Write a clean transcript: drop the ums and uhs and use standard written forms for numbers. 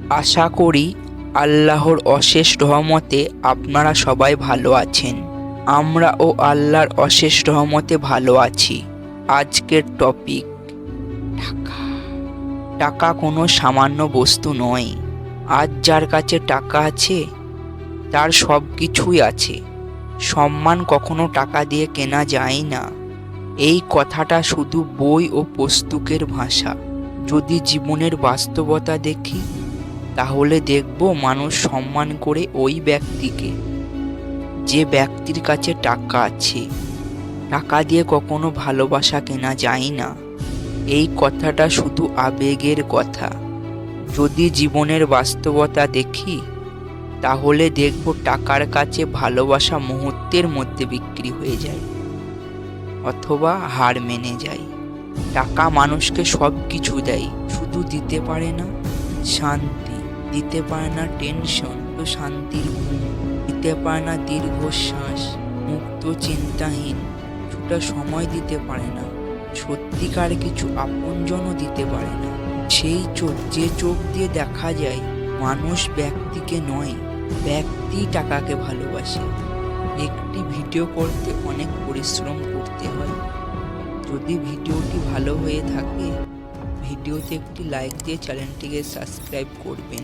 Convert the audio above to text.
আশা করি আল্লাহর অশেষ রহমতে আপনারা সবাই ভালো আছেন। আমরাও আল্লাহর অশেষ রহমতে ভালো আছি। আজকের টপিক টাকা। টাকা কোনো সামান্য বস্তু নয়। আজ যার কাছে টাকা আছে তার সব কিছুই আছে। সম্মান কখনো টাকা দিয়ে কেনা যায় না। এই কথাটা শুধু বই ও পুস্তকের ভাষা। যদি জীবনের বাস্তবতা দেখি তাহলে দেখব মানুষ সম্মান করে ওই ব্যক্তিকে যে ব্যক্তির কাছে টাকা আছে। টাকা দিয়ে কখনো ভালোবাসা কেনা যায় না। এই কথাটা শুধু আবেগের কথা। যদি জীবনের বাস্তবতা দেখি তাহলে দেখব টাকার কাছে ভালোবাসা মুহূর্তের মধ্যে বিক্রি হয়ে যায় অথবা হার মেনে যায়। টাকা মানুষকে সব কিছু দেয়, শুধু দিতে পারে না শান্তি, দিতে পারে না টেনশন তো শান্তির ঘুম, দিতে পারে না দীর্ঘশ্বাস, মুক্ত চিন্তাহীন কিছুটা সময় দিতে পারে না, সত্যিকার কিছু আপনজনও দিতে পারে না। সেই চোখ, যে চোখ দিয়ে দেখা যায় মানুষ ব্যক্তিকে নয়, ব্যক্তি টাকাকে ভালোবাসে। একটি ভিডিও করতে অনেক পরিশ্রম করতে হয়। যদি ভিডিওটি ভালো হয়ে থাকে ভিডিওতে একটি লাইক দিয়ে চ্যানেলটিকে সাবস্ক্রাইব করবেন।